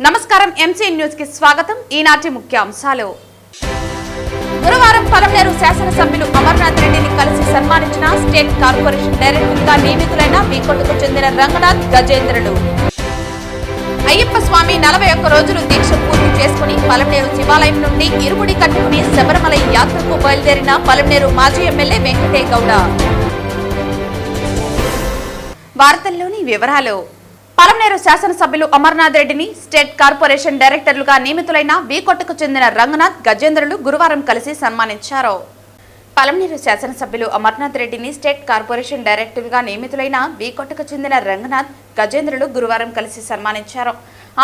నమస్కారం MC news కి స్వాగతం. ఈనాటి ముఖ్యాంశాలు. గురువారం పలమనేరు శాసనసభ్యులు అమర్నాథ్ రెడ్డిని కలిసి సన్మానించిన స్టేట్ కార్పొరేషన్ డైరెక్టర్ గా నియమితులైన వీకోటకు చెందిన రంగనాథ్ గజేంద్రుడు. అయ్యప్ప స్వామి 41 రోజులు దీక్ష పూర్తి చేసుకుని పలమనేరు శివాలయం నుండి ఇరుముడి కట్టుకుని శబరిమల యాత్రకు బయలుదేరిన పలమనేరు మాజీ ఎమ్మెల్యే వెంకటే గౌడ. వార్తల్లోని వివరాలు. పలమనేరు శాసనసభ్యులు అమర్నాథ్ రెడ్డిని స్టేట్ కార్పొరేషన్ డైరెక్టర్లుగా నియమితులైన వీకోటకు చెందిన రంగనాథ్ గజేంద్రులు గురువారం కలిసి సన్మానించారు. పలమనేరు శాసనసభ్యులు అమర్నాథ్ రెడ్డిని స్టేట్ కార్పొరేషన్ డైరెక్టర్గా నియమితులైన వీకోటకు చెందిన రంగనాథ్ గజేంద్రులు గురువారం కలిసి సన్మానించారు.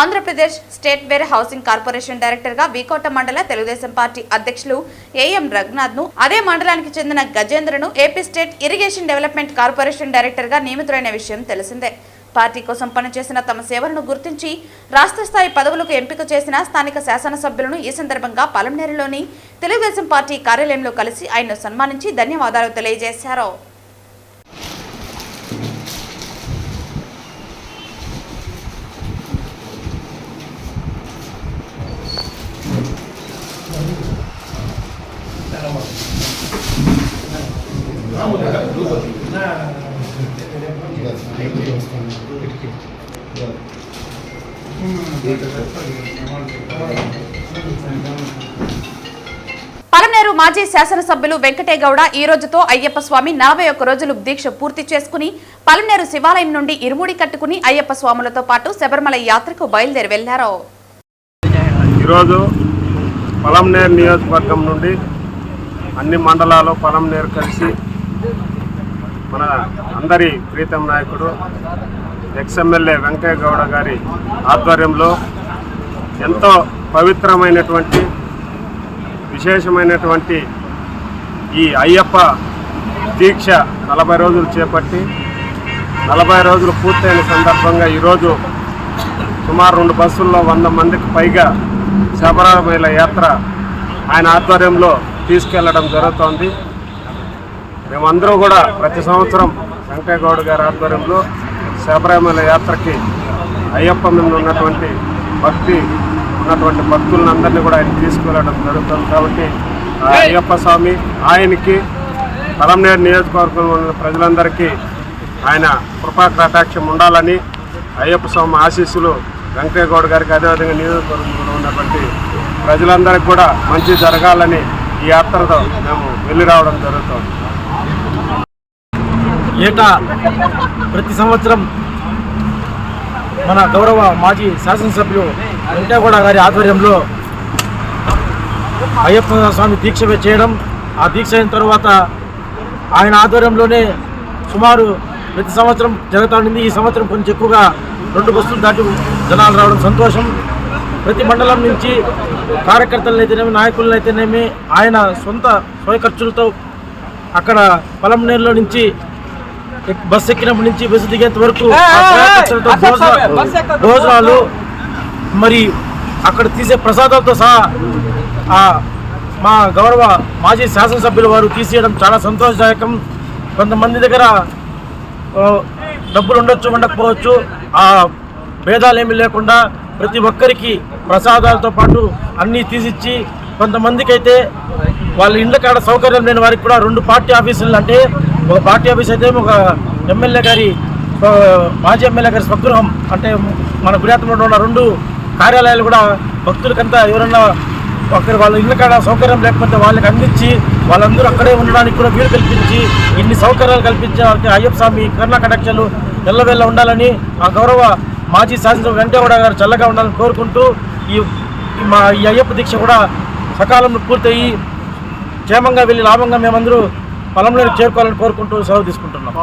Andhra Pradesh state warehousing corporation director గా వీకోట మండల తెలుగుదేశం పార్టీ అధ్యక్షులు ఏఎం రఘునాథ్ ను, అదే మండలానికి చెందిన గజేంద్రను AP state irrigation development corporation director గా నియమితులైన విషయం తెలిసిందే. పార్టీ కోసం పనిచేసిన తమ సేవలను గుర్తించి రాష్ట్ర స్థాయి పదవులకు ఎంపిక చేసిన స్థానిక శాసనసభ్యులను ఈ సందర్భంగా పలమనేరులోని తెలుగుదేశం పార్టీ కార్యాలయంలో కలిసి ఆయన్ను సన్మానించి ధన్యవాదాలు తెలియజేశారు. పలమనేరు మాజీ శాసనసభ్యులు వెంకటే గౌడ ఈ రోజుతో అయ్యప్ప స్వామి 41 రోజులు దీక్ష పూర్తి చేసుకుని పలమనేరు శివాలయం నుండి ఇరుముడి కట్టుకుని అయ్యప్ప స్వాములతో పాటు శబరిమల యాత్రకు బయలుదేరి వెళ్లారు. ఈరోజు పలమనేరు నియోజకవర్గం నుండి అన్ని మండలాలు పలమనేరు కలిసి మన అందరి ప్రీతం నాయకుడు ఎక్స్ఎమ్మెల్యే వెంకయ్య గౌడ గారి ఆధ్వర్యంలో ఎంతో పవిత్రమైనటువంటి విశేషమైనటువంటి ఈ అయ్యప్ప దీక్ష 40 రోజులు చేపట్టి 40 రోజులు పూర్తయిన సందర్భంగా ఈరోజు సుమారు 2 బస్సుల్లో 100 మందికి పైగా శబరిమల యాత్ర ఆయన ఆధ్వర్యంలో తీసుకెళ్లడం జరుగుతోంది. మేమందరూ కూడా ప్రతి సంవత్సరం వెంకయ్య గౌడ గారి ఆధ్వర్యంలో శబరిమల యాత్రకి అయ్యప్ప మీద ఉన్నటువంటి భక్తులందరినీ కూడా ఆయన తీసుకువెళ్ళడం జరుగుతుంది. కాబట్టి అయ్యప్ప స్వామి ఆయనకి పలమనేరు నియోజకవర్గంలో ఉన్న ప్రజలందరికీ ఆయన కృపా కటాక్షం ఉండాలని, అయ్యప్ప స్వామి ఆశీస్సులు వెంకయ్య గౌడ గారికి అదేవిధంగా నియోజకవర్గంలో ఉన్నటువంటి ప్రజలందరికీ కూడా మంచి జరగాలని ఈ యాత్రతో మేము వెళ్ళి రావడం జరుగుతుంది. ఏటా ప్రతి సంవత్సరం మన గౌరవ మాజీ శాసనసభ్యులు వెంకటగౌడ గారి ఆధ్వర్యంలో అయ్యప్ప స్వామి దీక్ష చేయడం, ఆ దీక్ష అయిన తర్వాత ఆయన ఆధ్వర్యంలోనే సుమారు ప్రతి సంవత్సరం జరుగుతూ ఉండింది. ఈ సంవత్సరం కొంచెం ఎక్కువగా 2 బస్సులు దాటి జనాలు రావడం సంతోషం. ప్రతి మండలం నుంచి కార్యకర్తలను అయితేనేమి నాయకులను అయితేనేమి ఆయన స్వయ ఖర్చులతో అక్కడ పలమనేరులో నుంచి బస్సు ఎక్కినప్పటి నుంచి బస్సు దిగేంత వరకు భోజనాలు మరి అక్కడ తీసే ప్రసాదాలతో సహా మా గౌరవ మాజీ శాసనసభ్యుల వారు తీసేయడం చాలా సంతోషదాయకం. కొంతమంది దగ్గర డబ్బులు ఉండొచ్చు ఉండకపోవచ్చు, ఆ భేదాలు ఏమీ లేకుండా ప్రతి ఒక్కరికి ప్రసాదాలతో పాటు అన్నీ తీసిచ్చి, కొంతమందికి అయితే వాళ్ళ ఇండ్ల కాడ సౌకర్యం లేని వారికి కూడా 2 పార్టీ ఆఫీసులు, అంటే ఒక పార్టీ ఆఫీస్ అయితే ఒక ఎమ్మెల్యే గారి మాజీ ఎమ్మెల్యే గారి స్వగృహం, అంటే మన గుజరాత్లో ఉన్న 2 కార్యాలయాలు కూడా భక్తులకంతా ఎవరన్నా ఒకరి వాళ్ళ ఇళ్ళ కాడ సౌకర్యం లేకపోతే వాళ్ళకి అందించి వాళ్ళందరూ అక్కడే ఉండడానికి కూడా వీలు కల్పించి ఇన్ని సౌకర్యాలు కల్పించే అయ్యప్ప స్వామి కరుణా కటాక్షాలు ఎల్లవేళ ఉండాలని ఆ గౌరవ మాజీ శాసనసభ్యులు వెంకటగౌడ గారు చల్లగా ఉండాలని కోరుకుంటూ ఈ అయ్యప్ప దీక్ష కూడా సకాలంలో పూర్తయి క్షేమంగా వెళ్ళి లాభంగా మేమందరూ పలమనేరు చేరుకోవాలని కోరుకుంటూ సెలవు తీసుకుంటున్నాం.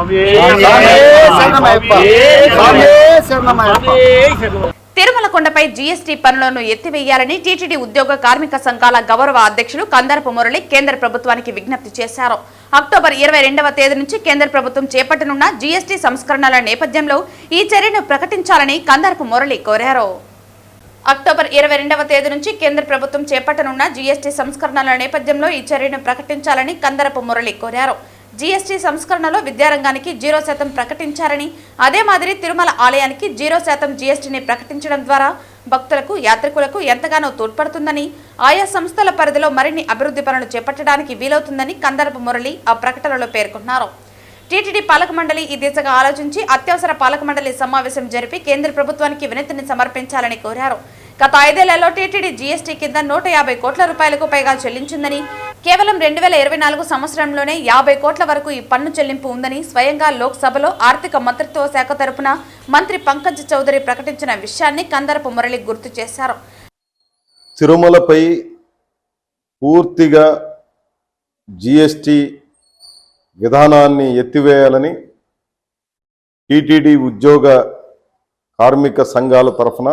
తిరుమల కొండపై జీఎస్టీ పన్నులను ఎత్తివేయాలని టీటీడీ ఉద్యోగ కార్మిక సంఘాల గౌరవ అధ్యక్షులు కందరపు మురళి కేంద్ర ప్రభుత్వానికి విజ్ఞప్తి చేశారు. అక్టోబర్ 22వ తేదీ నుంచి కేంద్ర ప్రభుత్వం చేపట్టనున్న జీఎస్టీ సంస్కరణల నేపథ్యంలో ఈ చర్యను ప్రకటించాలని కందరపు మురళి కోరారు. అక్టోబర్ 22వ తేదీ నుంచి కేంద్ర ప్రభుత్వం చేపట్టనున్న జీఎస్టీ సంస్కరణల నేపథ్యంలో ఈ చర్యను ప్రకటించాలని కందరపు మురళి కోరారు. జీఎస్టీ సంస్కరణలో విద్యారంగానికి 0% ప్రకటించారని, అదే మాదిరి తిరుమల ఆలయానికి 0% జీఎస్టీని ప్రకటించడం ద్వారా భక్తులకు, యాత్రికులకు ఎంతగానో తోడ్పడుతుందని, ఆయా సంస్థల పరిధిలో మరిన్ని అభివృద్ధి పనులు చేపట్టడానికి వీలవుతుందని కందరపు మురళి ఆ ప్రకటనలో పేర్కొన్నారు. టీటీడీ పాలక మండలి ఈ దిశగా ఆలోచించి అత్యవసర పాలక మండలి సమావేశం జరిపి కేంద్ర ప్రభుత్వానికి వినతిని సమర్పించాలని కోరారు. గత 5 ఏళ్లలో టీటీడీ జీఎస్టీ కింద 150 కోట్ల రూపాయలకు పైగా చెల్లించిందని, కేవలం 2024 సంవత్సరంలోనే 50 కోట్ల వరకు ఈ పన్ను చెల్లింపు ఉందని స్వయంగా లోక్సభలో ఆర్థిక మంత్రిత్వ శాఖ తరపున మంత్రి పంకజ్ చౌదరి ప్రకటించిన విషయాన్ని కందరపు మురళి గుర్తు చేశారు. తిరుమలపై పూర్తిగా జీఎస్టీ విధానాన్ని ఎత్తివేయాలని టీటీడీ ఉద్యోగ కార్మిక సంఘాల తరఫున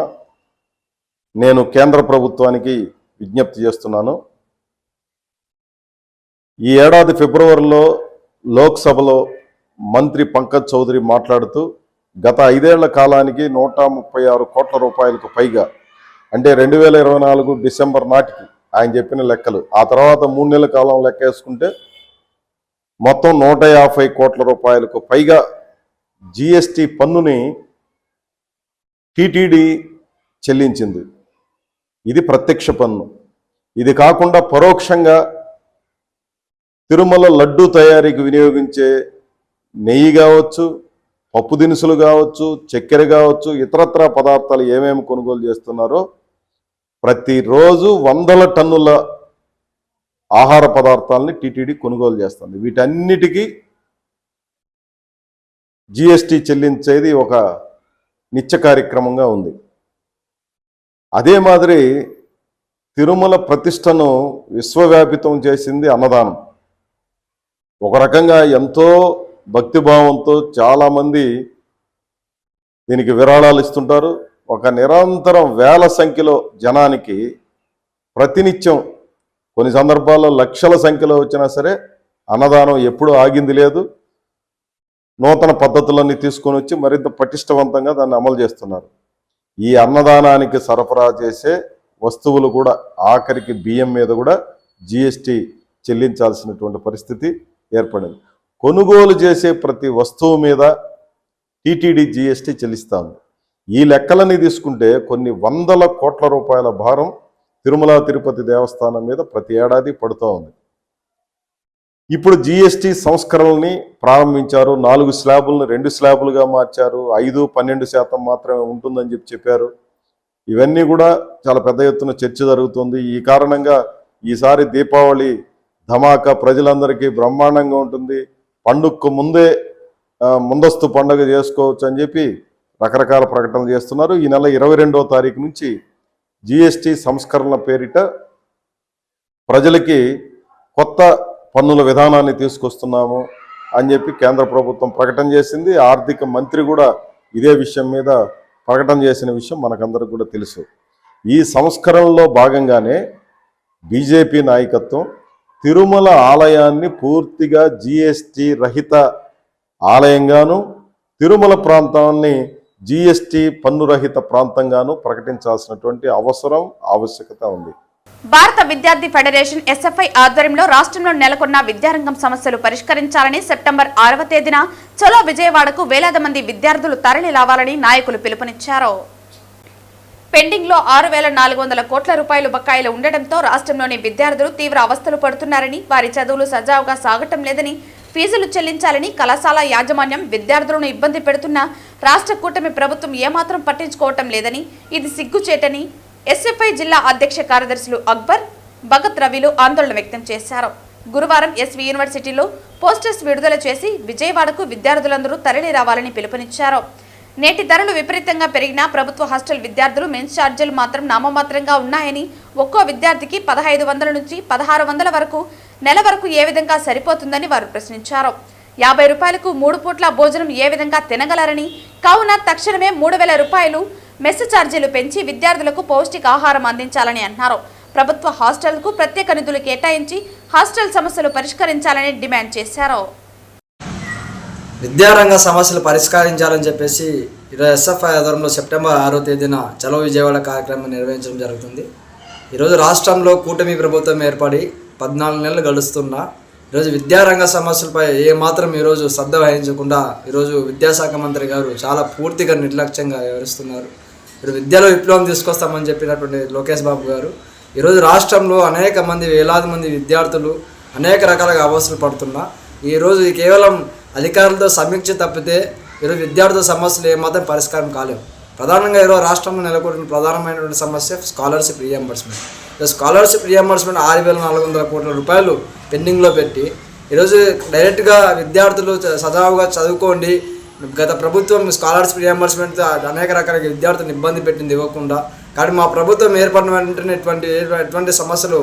నేను కేంద్ర ప్రభుత్వానికి విజ్ఞప్తి చేస్తున్నాను. ఈ ఏడాది ఫిబ్రవరిలో లోక్సభలో మంత్రి పంకజ్ చౌదరి మాట్లాడుతూ గత 5 ఏళ్ల కాలానికి 136 కోట్ల రూపాయలకు పైగా, అంటే 2024 డిసెంబర్ నాటికి ఆయన చెప్పిన లెక్కలు, ఆ తర్వాత 3 నెలల కాలం లెక్క వేసుకుంటే మొత్తం 150 కోట్ల రూపాయలకు పైగా జీఎస్టీ పన్నుని టీటీడీ చెల్లించింది. ఇది ప్రత్యక్ష పన్ను. ఇది కాకుండా పరోక్షంగా తిరుమల లడ్డూ తయారీకి వినియోగించే నెయ్యి కావచ్చు, పప్పు దినుసులు కావచ్చు, చక్కెర కావచ్చు, ఇతరత్రా పదార్థాలు ఏమేమి కొనుగోలు చేస్తున్నారో ప్రతిరోజు 100 టన్నుల ఆహార పదార్థాలని టీటీడీ కొనుగోలు చేస్తుంది. వీటన్నిటికీ జీఎస్టీ చెల్లించేది ఒక నిత్య కార్యక్రమంగా ఉంది. అదే మాదిరి తిరుమల ప్రతిష్టను విశ్వవ్యాపితం చేసింది అన్నదానం. ఒక రకంగా ఎంతో భక్తిభావంతో చాలామంది దీనికి విరాళాలు ఇస్తుంటారు. ఒక నిరంతరం వేల సంఖ్యలో జనానికి ప్రతినిత్యం, కొన్ని సందర్భాల్లో లక్షల సంఖ్యలో వచ్చినా సరే అన్నదానం ఎప్పుడూ ఆగింది లేదు. నూతన పద్ధతులన్నీ తీసుకొని వచ్చి మరింత పటిష్టవంతంగా దాన్ని అమలు చేస్తున్నారు. ఈ అన్నదానానికి సరఫరా చేసే వస్తువులు కూడా, ఆఖరికి బియ్యం మీద కూడా జీఎస్టీ చెల్లించాల్సినటువంటి పరిస్థితి ఏర్పడింది. కొనుగోలు చేసే ప్రతి వస్తువు మీద టీటీడీ జీఎస్టీ చెల్లిస్తుంది. ఈ లెక్కలని తీసుకుంటే కొన్ని 100 కోట్ల రూపాయల భారం తిరుమల తిరుపతి దేవస్థానం మీద ప్రతి ఏడాది పడుతూ ఉంది. ఇప్పుడు జీఎస్టీ సంస్కరణల్ని ప్రారంభించారు. 4 స్లాబులను 2 స్లాబులుగా మార్చారు. 5-12% మాత్రమే ఉంటుందని చెప్పారు. ఇవన్నీ కూడా చాలా పెద్ద ఎత్తున చర్చ జరుగుతుంది. ఈ కారణంగా ఈసారి దీపావళి ధమాకా ప్రజలందరికీ బ్రహ్మాండంగా ఉంటుంది, పండుగకు ముందస్తు పండుగ చేసుకోవచ్చు అని చెప్పి రకరకాల ప్రకటనలు చేస్తున్నారు. ఈ నెల 22వ తారీఖు నుంచి జీఎస్టీ సంస్కరణల పేరిట ప్రజలకి కొత్త పన్నుల విధానాన్ని తీసుకొస్తున్నాము అని చెప్పి కేంద్ర ప్రభుత్వం ప్రకటన చేసింది. ఆర్థిక మంత్రి కూడా ఇదే విషయం మీద ప్రకటన చేసిన విషయం మనకందరికి కూడా తెలుసు. ఈ సంస్కరణలో భాగంగానే బీజేపీ నాయకత్వం తిరుమల ఆలయాన్ని పూర్తిగా జీఎస్టీ రహిత ఆలయంగాను, తిరుమల ప్రాంతాన్ని జీఎస్టీ పన్నురహిత ప్రాంతంగాను ప్రకటించాల్సినటువంటి ఆవశ్యకత ఉంది. భారత విద్యార్థి ఫెడరేషన్ ఎస్ఎఫ్ఐ ఆధ్వర్యంలో రాష్ట్రంలో నెలకొన్న విద్యారంగం సమస్యలు పరిష్కరించాలని సెప్టెంబర్ 6వ తేదీన చలో విజయవాడకు వేలాది మంది విద్యార్థులు తరలి రావాలని నాయకులు పిలుపునిచ్చారు. పెండింగ్ లో 6,400 కోట్ల రూపాయలు బకాయిలు ఉండడంతో రాష్ట్రంలోని విద్యార్థులు తీవ్ర అవస్థలు పడుతున్నారని, వారి చదువులు సజావుగా సాగటం లేదని, ఫీజులు చెల్లించాలని కళాశాల యాజమాన్యం విద్యార్థులను ఇబ్బంది పెడుతున్నా రాష్ట్ర కూటమి ప్రభుత్వం ఏమాత్రం పట్టించుకోవటం లేదని, ఇది సిగ్గుచేటని ఎస్ఎఫ్ఐ జిల్లా అధ్యక్ష కార్యదర్శులు అక్బర్, భగత్ రవిలు ఆందోళన వ్యక్తం చేశారు. గురువారం ఎస్వి యూనివర్సిటీలో పోస్టర్స్ విడుదల చేసి విజయవాడకు విద్యార్థులందరూ తరలి రావాలని పిలుపునిచ్చారు. నేటి ధరలు విపరీతంగా పెరిగినా ప్రభుత్వ హాస్టల్ విద్యార్థులు మెన్స్ ఛార్జీలు మాత్రం నామమాత్రంగా ఉన్నాయని, ఒక్కో విద్యార్థికి 1,500 నుంచి 1,600 వరకు నెల వరకు ఏ విధంగా సరిపోతుందని వారు ప్రశ్నించారు. 50 రూపాయలకు 3 పూట్ల భోజనం ఏ విధంగా తినగలరని, కావున తక్షణమే 3,000 రూపాయలు మెస్ ఛార్జీలు పెంచి విద్యార్థులకు పౌష్టికాహారం అందించాలని అన్నారు. ప్రభుత్వ హాస్టళ్లకు ప్రత్యేక నిధులు కేటాయించి హాస్టల్ సమస్యలు పరిష్కరించాలని డిమాండ్ చేశారు. విద్యారంగ సమస్యలు పరిష్కరించాలని చెప్పేసి ఈరోజు ఎస్ఎఫ్ఐ ఆధ్వర్యంలో సెప్టెంబర్ 6వ తేదీన చలో విజయవాడ కార్యక్రమం నిర్వహించడం జరుగుతుంది. ఈరోజు రాష్ట్రంలో కూటమి ప్రభుత్వం ఏర్పడి 14 నెలలు గడుస్తున్నా ఈరోజు విద్యారంగ సమస్యలపై ఏమాత్రం ఈరోజు శ్రద్ధ వహించకుండా ఈరోజు విద్యాశాఖ మంత్రి గారు చాలా పూర్తిగా నిర్లక్ష్యంగా వ్యవహరిస్తున్నారు. ఇప్పుడు విద్యలో విప్లవం తీసుకొస్తామని చెప్పినటువంటి లోకేష్ బాబు గారు ఈరోజు రాష్ట్రంలో అనేక మంది వేలాది మంది విద్యార్థులు అనేక రకాలుగా అవస్థలు పడుతున్నా ఈరోజు కేవలం అధికారులతో సమీక్ష తప్పితే ఈరోజు విద్యార్థుల సమస్యలు ఏమాత్రం పరిష్కారం కాలేవు. ప్రధానంగా ఈరోజు రాష్ట్రంలో నెలకొన్న ప్రధానమైనటువంటి సమస్య స్కాలర్షిప్ రీఎంబర్స్మెంట్. స్కాలర్షిప్ రీఎంబర్స్మెంట్ 6,400 కోట్ల రూపాయలు పెండింగ్లో పెట్టి ఈరోజు డైరెక్ట్గా విద్యార్థులు సజావుగా చదువుకోండి, గత ప్రభుత్వం స్కాలర్షిప్ రీఎంబర్స్మెంట్ అనేక రకాల విద్యార్థులను ఇబ్బంది పెట్టింది ఇవ్వకుండా, కానీ మా ప్రభుత్వం ఏర్పడిన వెంటనే ఎటువంటి సమస్యలు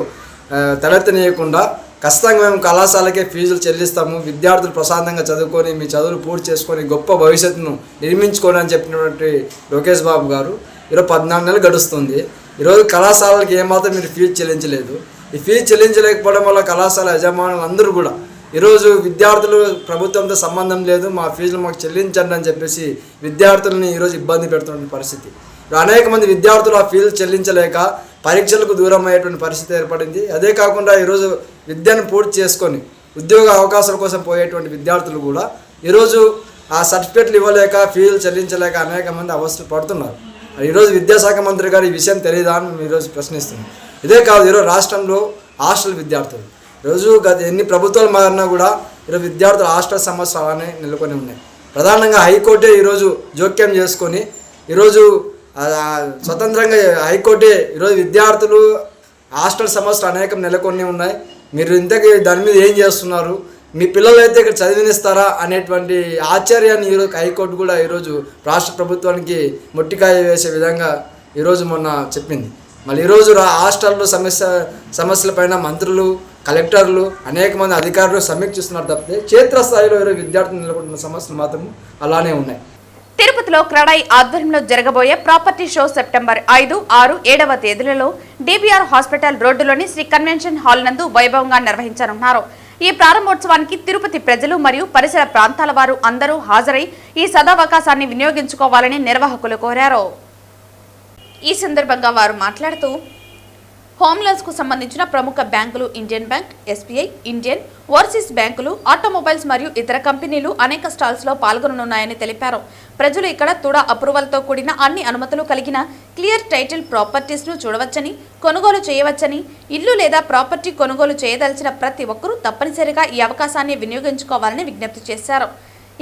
తలెత్తనీయకుండా ఖచ్చితంగా మేము కళాశాలకే ఫీజులు చెల్లిస్తాము, విద్యార్థులు ప్రశాంతంగా చదువుకొని మీ చదువులు పూర్తి చేసుకొని గొప్ప భవిష్యత్తును నిర్మించుకోని అని చెప్పినటువంటి లోకేష్ బాబు గారు ఈరోజు 14 నెలలు గడుస్తుంది. ఈరోజు కళాశాలకి ఏమాత్రం మీరు ఫీజు చెల్లించలేదు. ఈ ఫీజు చెల్లించలేకపోవడం వల్ల కళాశాల యజమానులు అందరూ కూడా ఈరోజు విద్యార్థులు ప్రభుత్వంతో సంబంధం లేదు, మా ఫీజులు మాకు చెల్లించండి అని చెప్పేసి విద్యార్థులని ఈరోజు ఇబ్బంది పెడుతున్న పరిస్థితి. అనేక మంది విద్యార్థులు ఆ ఫీజులు చెల్లించలేక పరీక్షలకు దూరం అయ్యేటువంటి పరిస్థితి ఏర్పడింది. అదే కాకుండా ఈరోజు విద్యను పూర్తి చేసుకొని ఉద్యోగ అవకాశాల కోసం పోయేటువంటి విద్యార్థులు కూడా ఈరోజు ఆ సర్టిఫికేట్లు ఇవ్వలేక ఫీజులు చెల్లించలేక అనేక మంది అవస్థలు పడుతున్నారు. ఈరోజు విద్యాశాఖ మంత్రి గారు ఈ విషయం తెలియదా అని ఈరోజు ప్రశ్నిస్తున్నాం. ఇదే కాదు, ఈరోజు రాష్ట్రంలో హాస్టల్ విద్యార్థులు ఈరోజు గత ఎన్ని ప్రభుత్వాలు మారినా కూడా ఈరోజు విద్యార్థుల హాస్టల్ సమస్యలు అలానే నెలకొని ఉన్నాయి. ప్రధానంగా హైకోర్టే ఈరోజు జోక్యం చేసుకొని ఈరోజు స్వతంత్రంగా హైకోర్టే ఈరోజు విద్యార్థులు హాస్టల్ సమస్యలు అనేకం నెలకొని ఉన్నాయి, మీరు ఇంతకీ దాని మీద ఏం చేస్తున్నారు, మీ పిల్లలు అయితే ఇక్కడ చదివినిస్తారా అనేటువంటి ఆశ్చర్యాన్ని ఈరోజు హైకోర్టు కూడా ఈరోజు రాష్ట్ర ప్రభుత్వానికి మొట్టికాయ వేసే విధంగా ఈరోజు మొన్న చెప్పింది. మళ్ళీ ఈరోజు హాస్టల్లో సమస్యలపైన మంత్రులు, కలెక్టర్లు, అనేక మంది అధికారులు సమీక్షిస్తున్నారు తప్పితే క్షేత్రస్థాయిలో ఈరోజు విద్యార్థులు నెలకొంటున్న సమస్యలు మాత్రం అలానే ఉన్నాయి. తిరుపతిలో క్రడాయి ఆధ్వర్యంలో జరగబోయే ప్రాపర్టీ షో సెప్టెంబర్ 5, 6, 7వ తేదీలలో డిబిఆర్ హాస్పిటల్ రోడ్డులోని శ్రీ కన్వెన్షన్ హాల్ నందు వైభవంగా నిర్వహించనున్నారు. ఈ ప్రారంభోత్సవానికి తిరుపతి ప్రజలు మరియు పరిసర ప్రాంతాల వారు అందరూ హాజరై ఈ సదావకాశాన్ని వినియోగించుకోవాలని నిర్వాహకులు కోరారు. ఈ సందర్భంగా వారు మాట్లాడుతూ హోమ్ లోన్స్ కు సంబంధించిన ప్రముఖ బ్యాంకులు Indian bank, SBI, Indian overseas బ్యాంకులు, ఆటోమొబైల్స్ మరియు ఇతర కంపెనీలు అనేక స్టాల్స్ లో పాల్గొననున్నాయని తెలిపారు. ప్రజలు ఇక్కడ తుడా అప్రూవల్ తో కూడిన అన్ని అనుమతులు కలిగిన క్లియర్ టైటిల్ ప్రాపర్టీస్ ను చూడవచ్చని, కొనుగోలు చేయవచ్చని, ఇల్లు లేదా ప్రాపర్టీ కొనుగోలు చేయదలిచిన ప్రతి ఒక్కరూ తప్పనిసరిగా ఈ అవకాశాన్ని వినియోగించుకోవాలని విజ్ఞప్తి చేశారు.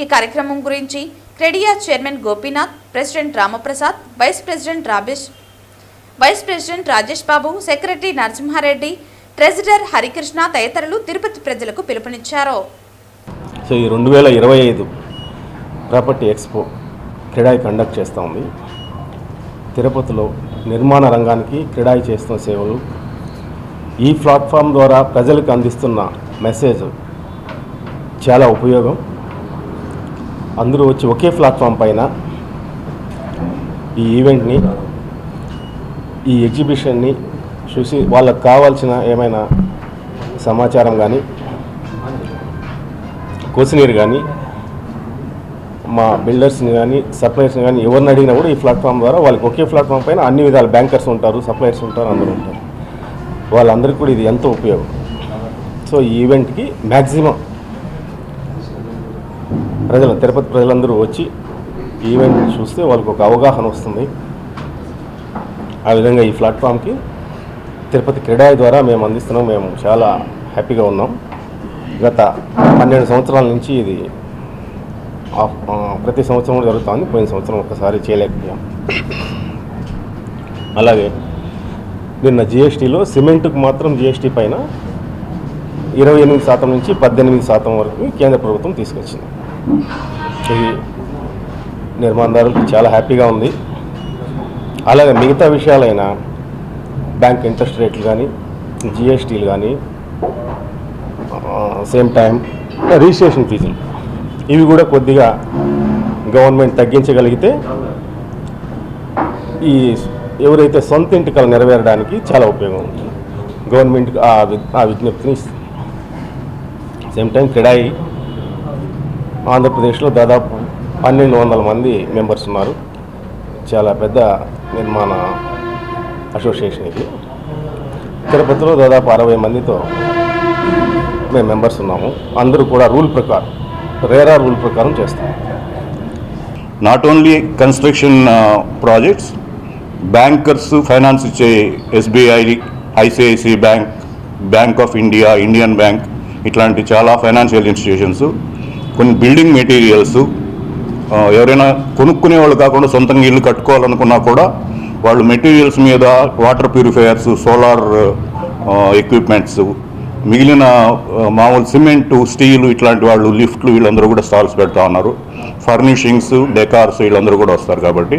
ఈ కార్యక్రమం గురించి CREDAI chairman Gopinath, president Ramaprasad, vice president Rajesh Babu, secretary Narasimha Reddy, treasurer Harikrishna తదితరులు తిరుపతి ప్రజలకు పిలుపునిచ్చారు. సో ఈ 2025 ప్రాపర్టీ ఎక్స్పో క్రెడాయి కండక్ట్ చేస్తూ ఉంది. తిరుపతిలో నిర్మాణ రంగానికి క్రెడాయి చేస్తున్న సేవలు, ఈ ప్లాట్ఫామ్ ద్వారా ప్రజలకు అందిస్తున్న మెసేజ్ చాలా ఉపయోగం. అందరూ వచ్చి ఒకే ప్లాట్ఫామ్ పైన ఈ ఈవెంట్ని, ఈ ఎగ్జిబిషన్ని చూసి వాళ్ళకు కావాల్సిన ఏమైనా సమాచారం కానీ, కోసినీరు కానీ, మా బిల్డర్స్ని కానీ, సప్లయర్స్ని కానీ ఎవరిని అడిగినా కూడా ఈ ప్లాట్ఫామ్ ద్వారా వాళ్ళకి ఒకే ప్లాట్ఫామ్ పైన అన్ని విధాల బ్యాంకర్స్ ఉంటారు, సప్లయర్స్ ఉంటారు, అందరూ ఉంటారు. వాళ్ళందరికీ కూడా ఇది ఎంతో ఉపయోగం. సో ఈ ఈవెంట్కి మ్యాక్సిమం తిరుపతి ప్రజలందరూ వచ్చి ఈవెంట్ చూస్తే వాళ్ళకి ఒక అవగాహన వస్తుంది. ఆ విధంగా ఈ ప్లాట్ఫామ్కి తిరుపతి క్రెడాయి ద్వారా మేము అందిస్తున్నాం. మేము చాలా హ్యాపీగా ఉన్నాం. గత 12 సంవత్సరాల నుంచి ఇది ప్రతి సంవత్సరం జరుగుతుంది. పోయిన సంవత్సరం ఒక్కసారి చేయలేకపోయాం. అలాగే నిన్న జిఎస్టీలో సిమెంట్కు మాత్రం జిఎస్టీ పైన 28% నుంచి 18% వరకు కేంద్ర ప్రభుత్వం తీసుకొచ్చింది. ఇది నిర్మాణదారులకు చాలా హ్యాపీగా ఉంది. అలాగే మిగతా విషయాలైన బ్యాంక్ ఇంట్రెస్ట్ రేట్లు కానీ, జిఎస్టీలు కానీ, సేమ్ టైం రిజిస్ట్రేషన్ ఫీజులు, ఇవి కూడా కొద్దిగా గవర్నమెంట్ తగ్గించగలిగితే ఈ ఎవరైతే సొంత ఇంటి కల నెరవేరడానికి చాలా ఉపయోగం ఉంటుంది. గవర్నమెంట్కి ఆ విజ్ఞప్తిని ఇస్తుంది. సేమ్ టైం క్రెడాయి ఆంధ్రప్రదేశ్లో దాదాపు 1200 మంది మెంబర్స్ ఉన్నారు. చాలా పెద్ద నిర్మాణ అసోసియేషన్ ఇది. తిరుపతిలో దాదాపు 60 మందితో మేము మెంబర్స్ ఉన్నాము. అందరూ కూడా రూల్ ప్రకారం, రేరా రూల్ ప్రకారం చేస్తాం. Not only construction projects, bankers finance ఇచ్చే SBI, ICICI bank, bank of India, Indian bank, ఇట్లాంటి చాలా ఫైనాన్షియల్ ఇన్స్టిట్యూషన్స్, కొన్ని బిల్డింగ్ మెటీరియల్స్, ఎవరైనా కొనుక్కునే వాళ్ళు కాకుండా సొంతంగా ఇల్లు కట్టుకోవాలనుకున్నా కూడా వాళ్ళు మెటీరియల్స్ మీద వాటర్ ప్యూరిఫైయర్స్, సోలార్ ఎక్విప్మెంట్స్, మిగిలిన మామూలు సిమెంటు, స్టీలు ఇట్లాంటి వాళ్ళు, లిఫ్ట్లు, వీళ్ళందరూ కూడా స్టాల్స్ పెడతా ఉన్నారు. ఫర్నిషింగ్స్, డెకార్స్ వీళ్ళందరూ కూడా వస్తారు. కాబట్టి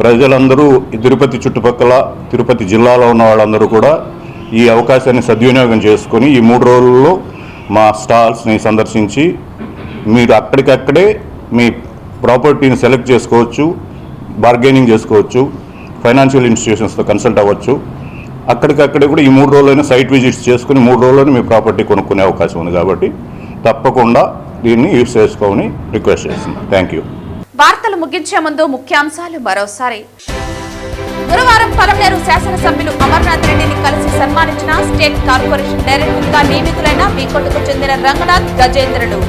ప్రజలందరూ తిరుపతి చుట్టుపక్కల, తిరుపతి జిల్లాలో ఉన్న వాళ్ళందరూ కూడా ఈ అవకాశాన్ని సద్వినియోగం చేసుకొని ఈ 3 రోజుల్లో మా స్టాల్స్ని సందర్శించి మీరు అక్కడికక్కడే మీ ప్రాపర్టీని సెలెక్ట్ చేసుకోవచ్చు, బార్గెనింగ్ చేసుకోవచ్చు, ఫైనాన్షియల్ ఇన్స్టిట్యూషన్స్తో కన్సల్ట్ అవ్వచ్చు. అక్కడికక్కడే కూడా ఈ 3 రోజులైనా సైట్ విజిట్స్ చేసుకుని 3 రోజుల్లోనే మీ ప్రాపర్టీ కొనుక్కునే అవకాశం ఉంది. కాబట్టి తప్పకుండా దీన్ని యూజ్ చేసుకోమని రిక్వెస్ట్ చేస్తున్నాను. Thank you. వార్తలు ముగించే ముందు ముఖ్యాంశాలు మరోసారి. గురువారం పలమనేరు శాసనసభ్యులు అమర్నాథ్ రెడ్డిని కలిసి సన్మానించిన స్టేట్ కార్పొరేషన్ డైరెక్టర్గా నియమితులైన వీకోటకు చెందిన రంగనాథ్, గజేంద్రుడు.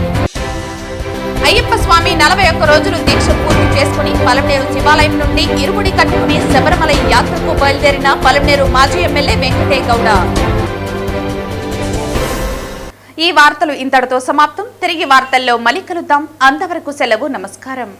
అయ్యప్ప స్వామి 41 రోజులు దీక్ష పూర్తి చేసుకుని పలమనేరు శివాలయం నుండి ఇరుముడి కట్టుకుని శబరిమల యాత్రకు బయలుదేరిన పలమనేరు మాజీ ఎమ్మెల్యే వెంకటే గౌడ. ఈ వార్తలు ఇంతటితో సమాప్తం. తిరిగి వార్తల్లో మళ్ళీ కలుద్దాం. అంతవరకు సెలవు. నమస్కారం.